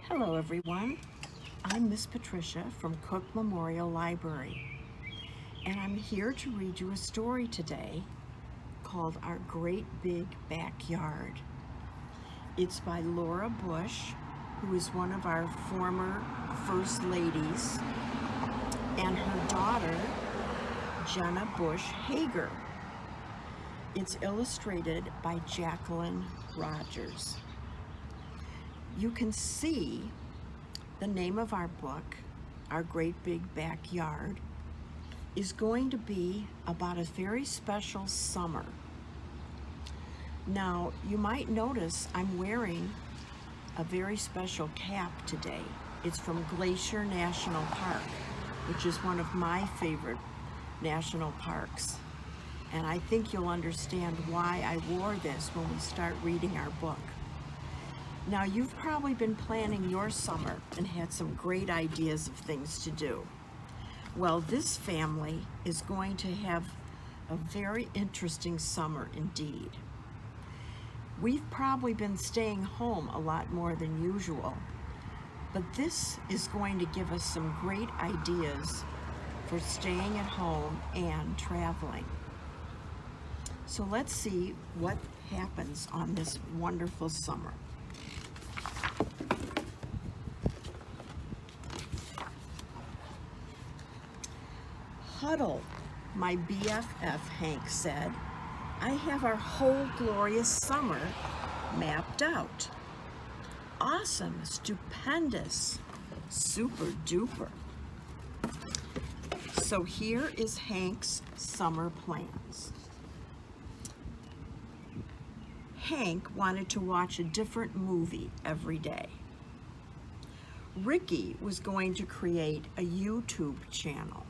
Hello everyone, I'm Miss Patricia from Cook Memorial Library, and I'm here to read you a story today called Our Great Big Backyard. It's by Laura Bush, who is one of our former First Ladies, and her daughter, Jenna Bush Hager. It's illustrated by Jacqueline Rogers. You can see the name of our book, Our Great Big Backyard, is going to be about a very special summer. Now, you might notice I'm wearing a very special cap today. It's from Glacier National Park, which is one of my favorite national parks. And I think you'll understand why I wore this when we start reading our book. Now, you've probably been planning your summer and had some great ideas of things to do. Well, this family is going to have a very interesting summer indeed. We've probably been staying home a lot more than usual, but this is going to give us some great ideas for staying at home and traveling. So let's see what happens on this wonderful summer. Huddle, my BFF Hank said. I have our whole glorious summer mapped out. Awesome, stupendous, super duper. So here is Hank's summer plans. Hank wanted to watch a different movie every day. Ricky was going to create a YouTube channel.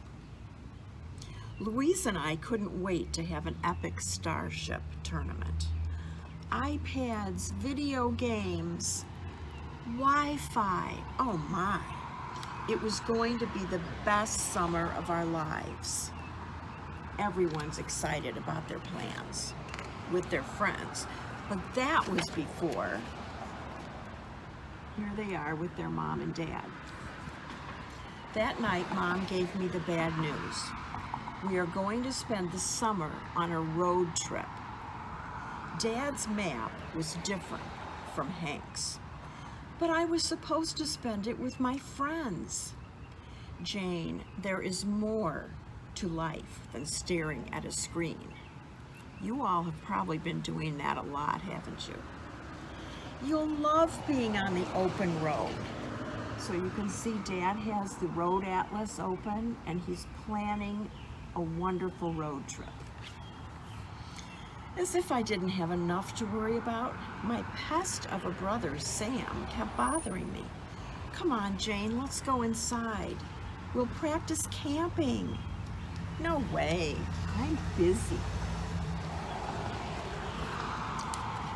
Louise and I couldn't wait to have an epic starship tournament. iPads, video games, Wi-Fi, oh my. It was going to be the best summer of our lives. Everyone's excited about their plans with their friends, but that was before. Here they are with their mom and dad. That night, Mom gave me the bad news. We are going to spend the summer on a road trip. Dad's map was different from Hank's, but I was supposed to spend it with my friends. Jane, there is more to life than staring at a screen. You all have probably been doing that a lot, haven't you? You'll love being on the open road. So you can see Dad has the road atlas open and he's planning a wonderful road trip. As if I didn't have enough to worry about, my pest of a brother, Sam, kept bothering me. Come on, Jane, let's go inside. We'll practice camping. No way, I'm busy.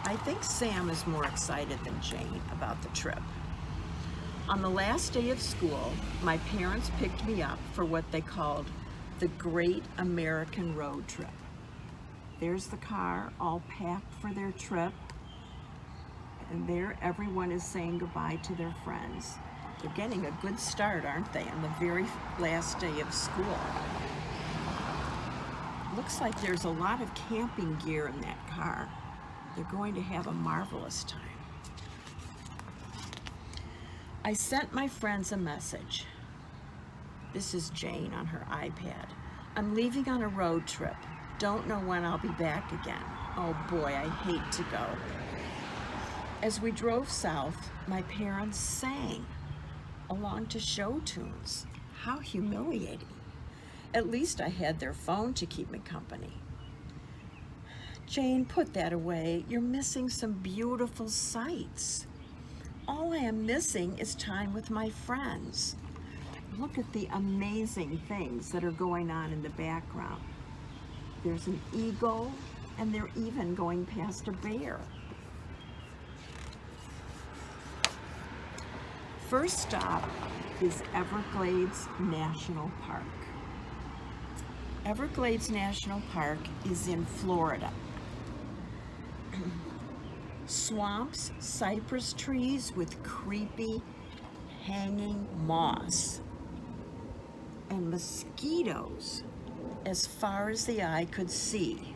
I think Sam is more excited than Jane about the trip. On the last day of school, my parents picked me up for what they called the Great American Road Trip. There's the car all packed for their trip, and there everyone is saying goodbye to their friends. They're getting a good start, aren't they, on the very last day of school. Looks like there's a lot of camping gear in that car. They're going to have a marvelous time. I sent my friends a message. This is Jane on her iPad. I'm leaving on a road trip. Don't know when I'll be back again. Oh boy, I hate to go. As we drove south, my parents sang along to show tunes. How humiliating. At least I had their phone to keep me company. Jane, put that away. You're missing some beautiful sights. All I am missing is time with my friends. Look at the amazing things that are going on in the background. There's an eagle, and they're even going past a bear. First stop is Everglades National Park. Everglades National Park is in Florida. Swamps, cypress trees with creepy hanging moss and mosquitoes as far as the eye could see.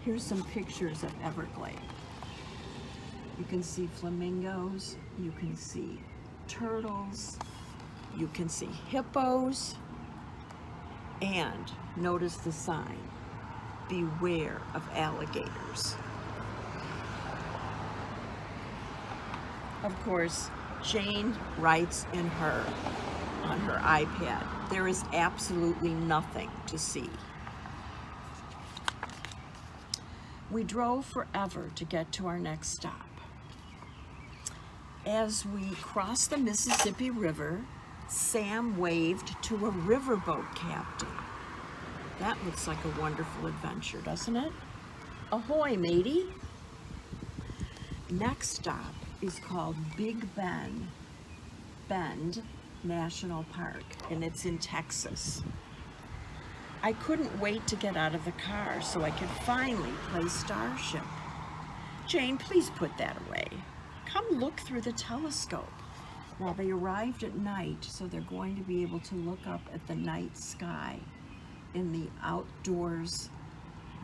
Here's some pictures of Everglades. You can see flamingos, you can see turtles, you can see hippos, and notice the sign, beware of alligators. Of course, Jane writes on her iPad, there is absolutely nothing to see. We drove forever to get to our next stop. As we crossed the Mississippi River, Sam waved to a riverboat captain. That looks like a wonderful adventure, doesn't it? Ahoy, matey. Next stop is called Big Bend National Park, and it's in Texas. I couldn't wait to get out of the car so I could finally play Starship. Jane, please put that away. Come look through the telescope. Well, they arrived at night, so they're going to be able to look up at the night sky in the outdoors,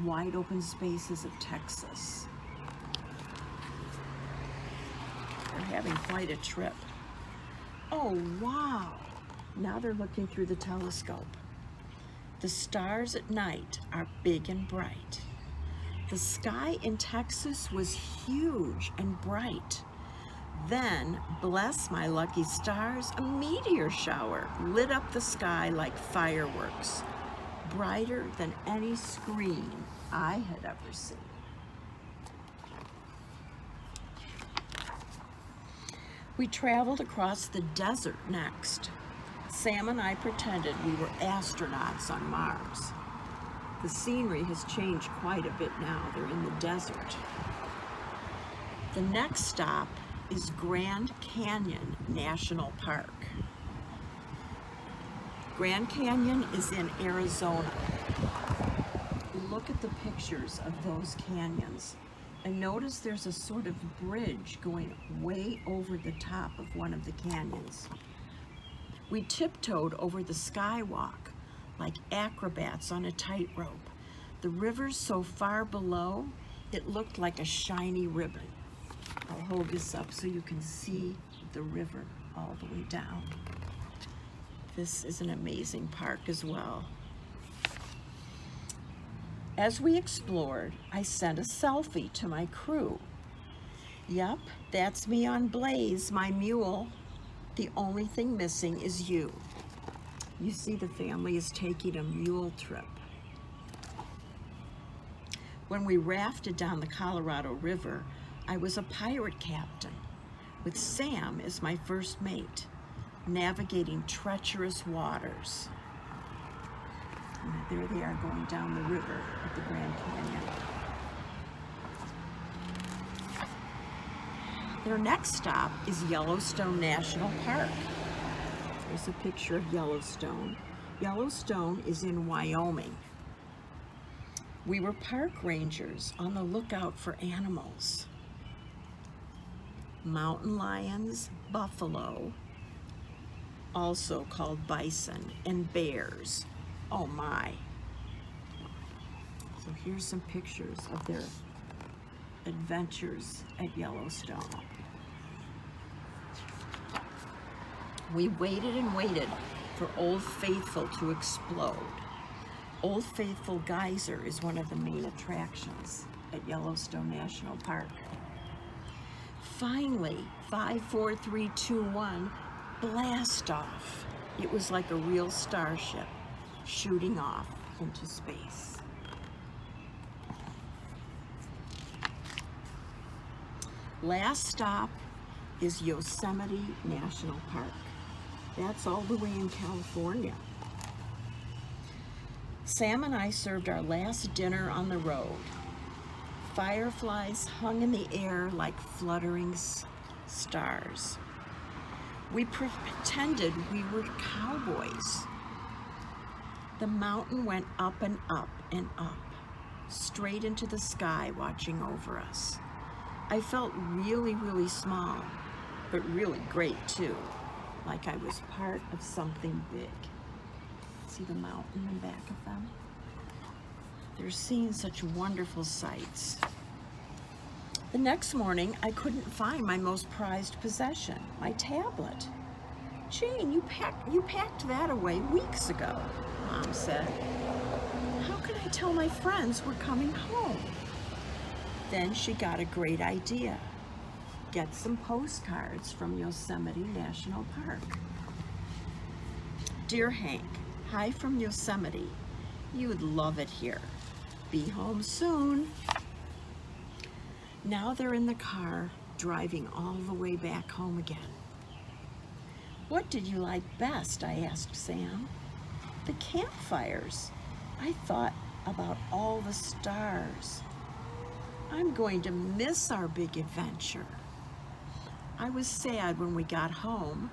wide open spaces of Texas. They're having quite a trip. Oh, wow. Now they're looking through the telescope. The stars at night are big and bright. The sky in Texas was huge and bright. Then, bless my lucky stars, a meteor shower lit up the sky like fireworks, brighter than any screen I had ever seen. We traveled across the desert next. Sam and I pretended we were astronauts on Mars. The scenery has changed quite a bit now. They're in the desert. The next stop is Grand Canyon National Park. Grand Canyon is in Arizona. Look at the pictures of those canyons. And notice there's a sort of bridge going way over the top of one of the canyons. We tiptoed over the skywalk like acrobats on a tightrope. The river's so far below, it looked like a shiny ribbon. I'll hold this up so you can see the river all the way down. This is an amazing park as well. As we explored, I sent a selfie to my crew. Yep, that's me on Blaze, my mule. The only thing missing is you. You see, the family is taking a mule trip. When we rafted down the Colorado River, I was a pirate captain, with Sam as my first mate, navigating treacherous waters. And there they are going down the river at the Grand Canyon. Their next stop is Yellowstone National Park. There's a picture of Yellowstone. Yellowstone is in Wyoming. We were park rangers on the lookout for animals. Mountain lions, buffalo, also called bison, and bears. Oh my. So here's some pictures of their adventures at Yellowstone. We waited and waited for Old Faithful to explode. Old Faithful Geyser is one of the main attractions at Yellowstone National Park. Finally, 5, 4, 3, 2, 1, blast off. It was like a real starship shooting off into space. Last stop is Yosemite National Park. That's all the way in California. Sam and I served our last dinner on the road. Fireflies hung in the air like fluttering stars. We pretended we were cowboys. The mountain went up and up and up, straight into the sky watching over us. I felt really, really small, but really great too. Like I was part of something big. See the mountain in back of them? They're seeing such wonderful sights. The next morning, I couldn't find my most prized possession, my tablet. Jane, you packed that away weeks ago, Mom said. How could I tell my friends we're coming home? Then she got a great idea. Get some postcards from Yosemite National Park. Dear Hank, hi from Yosemite. You'd love it here. Be home soon. Now they're in the car, driving all the way back home again. What did you like best? I asked Sam. The campfires. I thought about all the stars. I'm going to miss our big adventure. I was sad when we got home,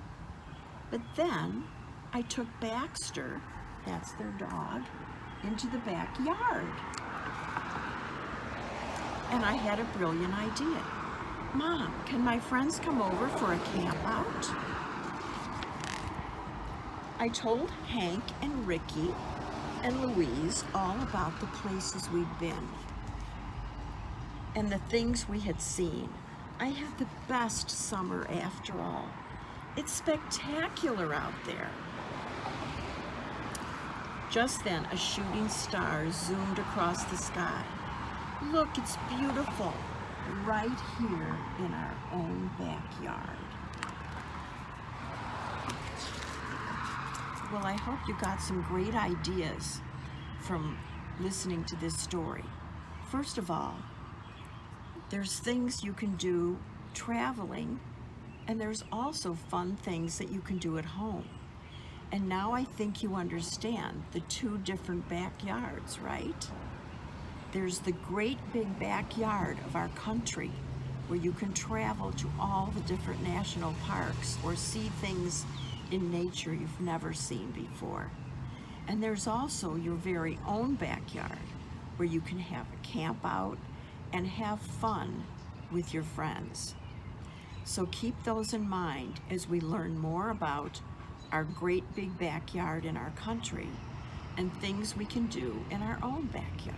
but then I took Baxter, that's their dog, into the backyard. And I had a brilliant idea. Mom, can my friends come over for a camp out? I told Hank and Ricky and Louise all about the places we'd been and the things we had seen. I had the best summer after all. It's spectacular out there. Just then, a shooting star zoomed across the sky. Look, it's beautiful, right here in our own backyard. Well, I hope you got some great ideas from listening to this story. First of all, there's things you can do traveling, and there's also fun things that you can do at home. And now I think you understand the two different backyards, right? There's the great big backyard of our country where you can travel to all the different national parks or see things in nature you've never seen before. And there's also your very own backyard where you can have a camp out and have fun with your friends. So keep those in mind as we learn more about our great big backyard in our country and things we can do in our own backyard.